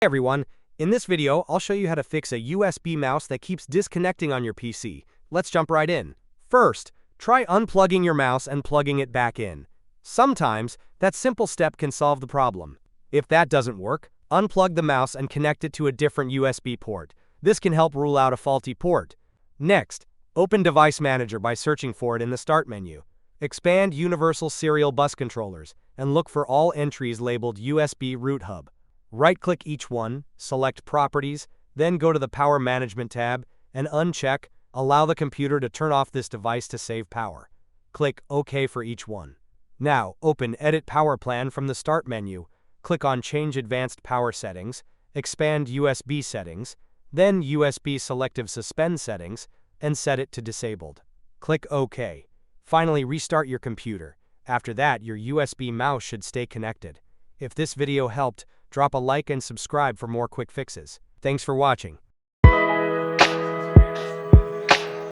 Hey everyone, in this video I'll show you how to fix a USB mouse that keeps disconnecting on your PC. Let's jump right in. First, try unplugging your mouse and plugging it back in. Sometimes, that simple step can solve the problem. If that doesn't work, unplug the mouse and connect it to a different USB port. This can help rule out a faulty port. Next, open Device Manager by searching for it in the Start menu. Expand Universal Serial Bus Controllers and look for all entries labeled USB Root Hub. Right-click each one, select Properties, then go to the Power Management tab and uncheck Allow the computer to turn off this device to save power. Click OK for each one. Now, open Edit Power Plan from the Start menu, click on Change Advanced Power Settings, expand USB Settings, then USB Selective Suspend Settings, and set it to Disabled. Click OK. Finally, restart your computer. After that, your USB mouse should stay connected. If this video helped, drop a like and subscribe for more quick fixes. Thanks for watching.